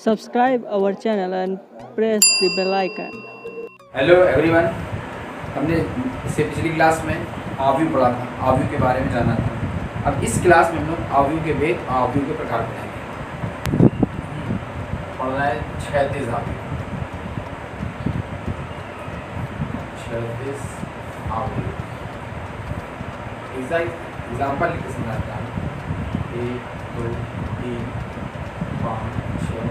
Subscribe our channel and press the bell icon. Hello everyone, हमने इससे पिछली class में आव्यूह पढ़ा था, आव्यूह के बारे में जाना था। अब इस क्लास में हम लोग आव्यूह के भेद, आव्यूह के प्रकार पढ़ेंगे। पढ़ना है 36 आव्यूह। 36 आव्यूह। एग्जाम्पल लिख के समझाता हूँ। 1 2 3 5 6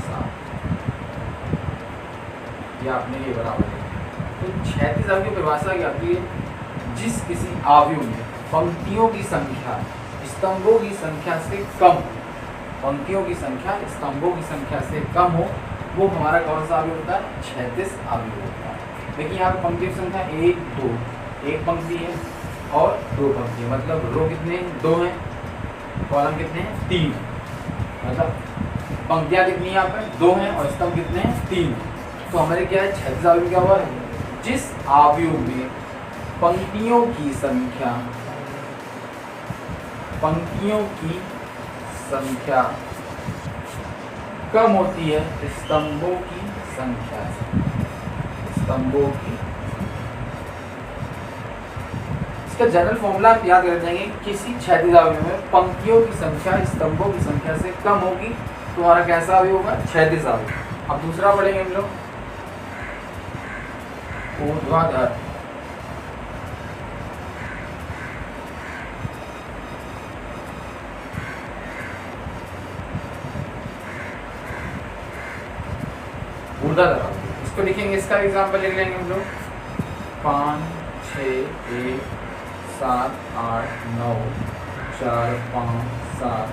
7। या आपने ये बराबर है। तो 36 आव्यूह की परिभाषा क्या होती है? जिस किसी आव्यूह में पंक्तियों की संख्या स्तंभों की संख्या से कम हो, पंक्तियों की संख्या स्तंभों की संख्या से कम हो, वो हमारा कौन सा आव्यूह होता है? 36 आव्यूह होता है। देखिए यहाँ पे पंक्तियों की संख्या 1 2, एक पंक्ति है और दो पंक्ति है, मतलब रो कितने हैं? 2 हैं, कॉलम कितने हैं? 3। मतलब पंक्तियाँ कितनी यहाँ पे? 2 हैं और स्तंभ कितने हैं? 3। तो हमारे क्या है? 36 आव्यूह क्या हुआ है? जिस आव्यूह में पंक्तियों की संख्या कम होती है स्तंभों की संख्या से। स्तंभों की, इसका जनरल फॉर्मूला आप याद कर जाएंगे। किसी 36 आव्यूह में पंक्तियों की संख्या स्तंभों की संख्या से कम होगी तो हमारा कैसा आव्यूह होगा? 36 आव्यूह। अब दूसरा पढ़ेंगे हम लोग, ऊर्ध्वाधर। ऊर्ध्वाधर इसको लिखेंगे, इसका एग्जांपल लिख लेंगे हम लोग। 5 6 1 7 8 9 4 5 7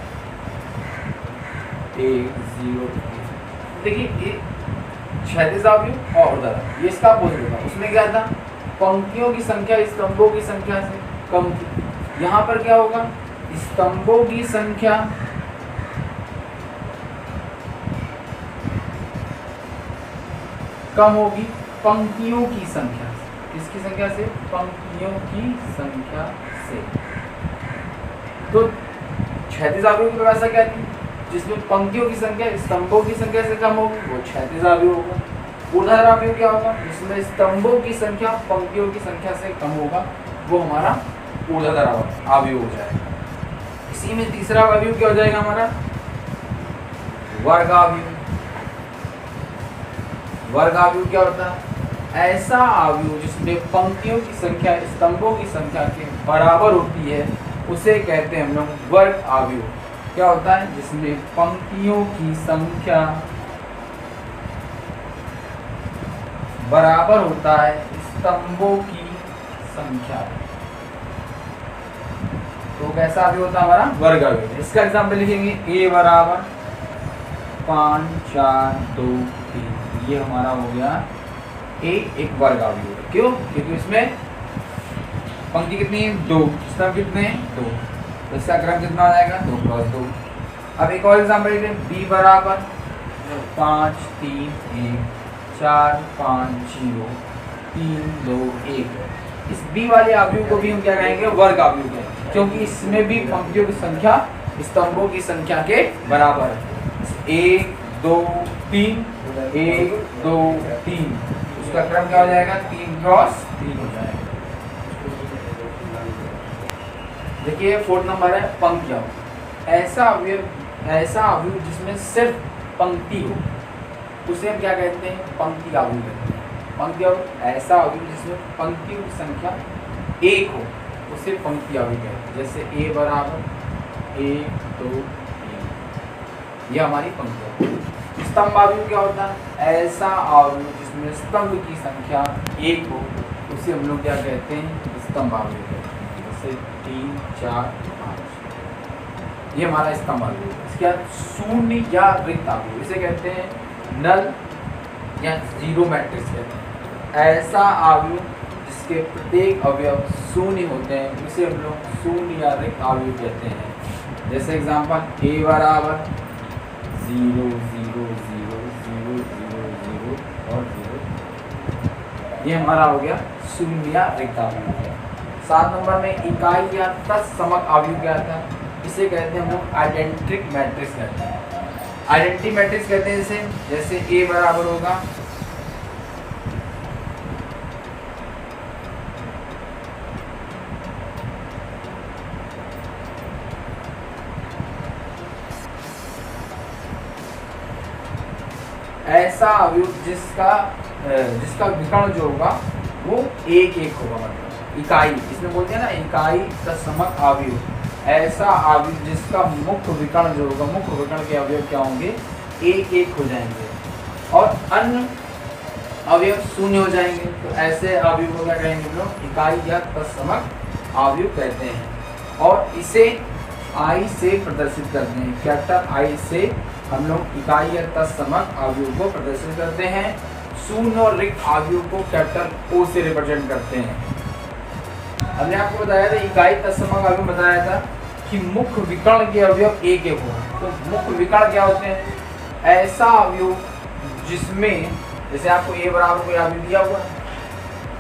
1 0। देखिए 36 आव्यूह और ऊर्ध्वाधर, ये इसका अपोजिट होगा। उसमें क्या था? पंक्तियों की संख्या स्तंभों की संख्या से कम थी। यहाँ पर क्या होगा? स्तंभों की संख्या कम होगी पंक्तियों की संख्या से। किसकी संख्या से? पंक्तियों की संख्या से। तो 36 आव्यूह की परिभाषा क्या थी? जिसमें पंक्तियों की संख्या स्तंभों की संख्या से कम होगी, वो 36 आव्यूह होगा। ऊर्ध्वाधर आव्यूह क्या होगा? जिसमें स्तंभों की संख्या पंक्तियों की संख्या से कम होगा, वो हमारा ऊर्ध्वाधर आव्यूह हो जाएगा। इसी में तीसरा आव्यूह क्या हो जाएगा हमारा? वर्ग आव्यूह। वर्ग आव्यूह क्या होता है? ऐसा आव्यूह जिसमें पंक्तियों की संख्या स्तंभों की संख्या के बराबर होती है, उसे कहते हैं हम लोग वर्ग आव्यूह। क्या होता है? जिसमें पंक्तियों की संख्या बराबर होता है स्तंभों की संख्या। तो कैसा आव्यूह होता है हमारा? वर्ग आव्यूह। इसका एग्जांपल लिखेंगे, a बराबर 5 4 2 3। ये हमारा हो गया a, एक वर्ग आव्यूह है। क्यों? क्योंकि इसमें पंक्ति कितनी है? 2, स्तंभ कितने हैं? 2। तो इसका क्रम कितना हो जाएगा? 2 + 2। अब एक और एग्जांपल लेते हैं, b बराबर 5 3 1 4 5 0 3 2 1। इस b वाले आव्यूह को भी हम क्या कहेंगे? वर्ग आव्यूह कहेंगे, क्योंकि इसमें भी पंक्तियों की संख्या स्तंभों की संख्या के बराबर है। 1 2 3 1 2 3। उसका क्रम क्या हो जाएगा? 3 × 3 हो जाएगा। देखिए 4th नंबर है पंक्तियाँ। ऐसा आव्यूह जिसमें सिर्फ पंक्ति हो, उसे हम क्या कहते हैं? पंक्ति आव्यूह कहते हैं। पंक्ति आव्यूह, ऐसा आव्यूह जिसमें पंक्तियों की संख्या 1 हो, उसे पंक्ति आव्यूह कहते हैं। जैसे a बराबर 1 2 3, यह हमारी पंक्ति। स्तंभ आव्यूह क्या होता है? ऐसा आव्यूह जिसमें स्तंभ की संख्या 1 हो, उसे हम लोग क्या कहते हैं? स्तंभ आव्यूह कहते हैं। जैसे 3 4 5, ये हमारा स्तंभ आव्यूह है। इसके बाद शून्य या रिक्त आव्यूह, इसे कहते हैं नल या जीरो मैट्रिक्स कहते हैं। ऐसा आव्यूह जिसके प्रत्येक अवयव शून्य होते हैं, उसे हम लोग शून्य या रिक्त आव्यूह कहते हैं। जैसे एग्जांपल, a बराबर 0 0 0 0 0 0 और 0। ये हमारा हो गया शून्य या रिक्त आव्यूह है। 7 नंबर में इकाई या तत्समक आव्यूह क्या था? इसे कहते हैं हम लोग आइडेंट्रिक मैट्रिक्स कहते हैं। आइडेंटिटी मैट्रिक्स कहते हैं इसे। जैसे ए बराबर होगा ऐसा अवयव जिसका विकर्ण जो होगा वो एक एक होगा, मतलब इकाई, इसमें बोलते हैं ना इकाई तत्समक अवयव। ऐसा अवयव जिसका मुख्य विकर्ण जो होगा, मुख्य विकर्ण के अवयव क्या होंगे, एक एक हो जाएंगे और अन्य अवयव शून्य हो जाएंगे। तो ऐसे अवयव को क्या कहेंगे हम लोग, इकाई या तत्समक अवयव कहते हैं। और इसे आई से प्रदर्शित करते हैं, कैपिटल आई से हम लोग इकाई या तत्समक अवयव को प्रदर्शित करते हैं। शून्य और रिक्त अवयव को कैपिटल ओ से रिप्रेजेंट करते हैं। हमने आपको बताया था इकाई तत्समक अवयव बताया था कि मुख्य विकर्ण के अवयव एक एक हो। तो मुख्य विकर्ण क्या होते हैं, ऐसा अवयव जिसमें, जैसे आपको ए बराबर कोई अवयव दिया हुआ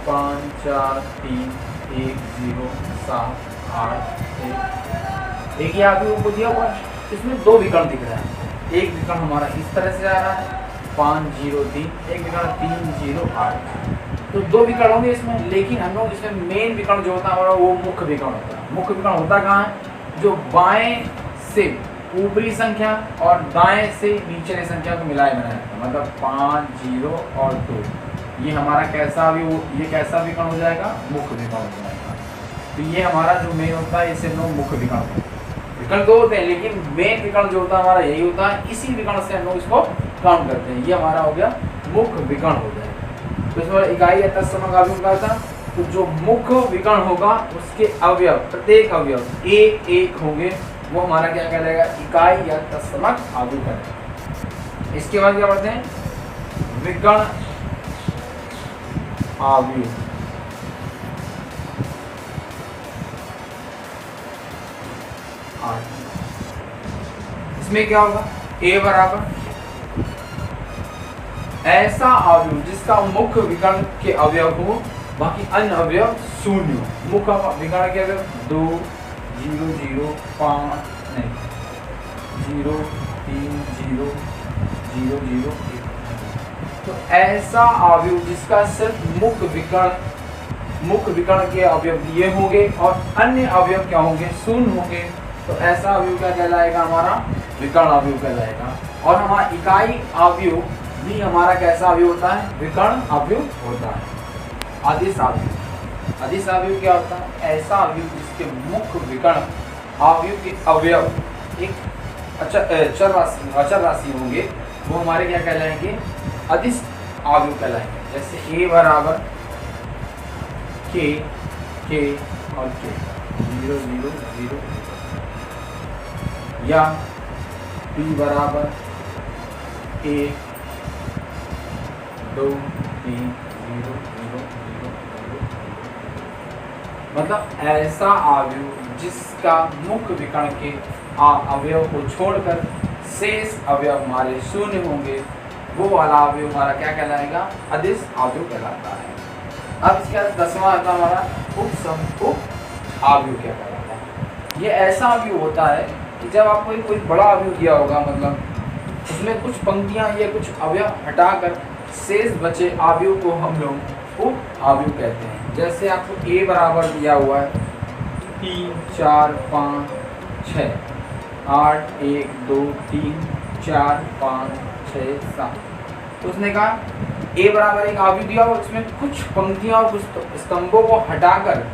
5 4 3 1 0 7 8 1, एक ही अवयव को दिया हुआ है, इसमें दो विकर्ण दिख रहा है। एक विकर्ण हमारा इस तरह से आ रहा है 5 0 3, एक विकर्ण 3 0 8। तो दो विकर्ण होंगे इसमें, लेकिन हम लोग इसमें मेन विकर्ण जो होता है हमारा वो मुख्य विकर्ण होता है। मुख्य विकर्ण होता कहाँ है, जो बाएं से ऊपरी संख्या और दाएं से निचले संख्या को मिलाए बनाया, मतलब 5 0 और 2, ये हमारा कैसा भी, ये कैसा विकर्ण हो जाएगा, मुख्य विकर्ण हो जाएगा। तो ये हमारा जो मेन होता है इसे हम लोग मुख्य विकर्ण, विकर्ण दो होते हैं लेकिन मेन विकर्ण जो होता है हमारा यही होता है, इसी विकर्ण से हम लोग इसको काउंट करते हैं। ये हमारा हो गया मुख्य विकर्ण हो जाएगा। तो इसमें इकाई या तत्समक अवयव का था, तो जो मुख्य विकर्ण होगा उसके अवयव, प्रत्येक अवयव एक एक होंगे, वो हमारा क्या कहलाएगा, इकाई या तत्समक अवयव कहलाएगा। इसके बाद क्या पढ़ते हैं, विकर्ण अवयव। इसमें क्या होगा, ए बराबर ऐसा अवयव जिसका मुख्य विकर्ण के अवयव हो, बाकी अन्य अवयव शून्य हो। मुख्य विकर्ण के अवयव 2 0 0 5 नहीं 0 3 0 0 0 1। तो ऐसा अवयव जिसका सिर्फ मुख्य विकर्ण के अवयव ये होंगे और अन्य अवयव क्या होंगे, शून्य होंगे। तो ऐसा अवयव क्या कहलाएगा, हमारा विकर्ण अवयव कहलाएगा। और हमारा इकाई अवयव भी हमारा कैसा अवयव होता है, विकर्ण अवयव होता है। अदिश अवयव, अदिश अवयव क्या होता है, ऐसा अवयव जिसके मुख्य विकर्ण अवयव के अवयव एक अचर राशि होंगे, वो हमारे क्या कहलाएंगे, अदिश अवयव कहलाएंगे। जैसे ए बराबर के और के 0 0 0, या p बराबर 1 2 3 0 0 0 0। मतलब ऐसा अवयव जिसका मुख्य विकर्ण के अवयव को छोड़कर शेष अवयव हमारे शून्य होंगे, वो वाला अवयव हमारा क्या कहलाएगा, अदिश अवयव कहलाता है। अब इसके बाद 10वां आता हमारा उपसम अवयव क्या कहलाता है। ये ऐसा अवयव होता है कि जब आपको कोई बड़ा अवयव दिया होगा, मतलब उसमें कुछ पंक्तियां या कुछ अवयव हटाकर शेष बचे अवयव को हम लोग उप अवयव कहते हैं। जैसे आपको ए बराबर दिया हुआ है 3 4 5 6 8 1 2 3 4 5 6 7। तो उसने कहा ए बराबर एक अवयव दिया हुआ, उसमें कुछ पंक्तियां और कुछ स्तंभों को हटाकर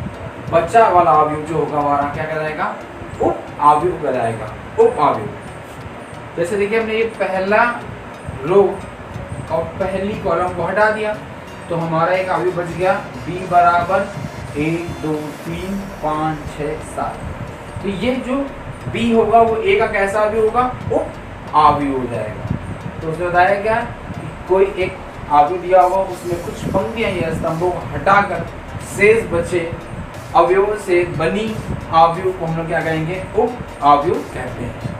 बचा वाला अवयव जो होगा हमारा क्या कहलाएगा, उप अवयव कहलाएगा, उप अवयव। जैसे देखिए हमने ये पहला रो और पहली कॉलम को हटा दिया, तो हमारा एक अवयव बच गया b बराबर 1 2 3 5 6 7। तो ये जो b होगा वो a का कैसा अवयव होगा, उप अवयव हो जाएगा। तो उसने बताया क्या कि कोई एक अवयव दिया होगा, उसमें कुछ पंक्तियां या स्तंभों को हटाकर शेष बचे अवयवों से बनी अवयव को हम लोग क्या कहेंगे, उप अवयव कहते हैं।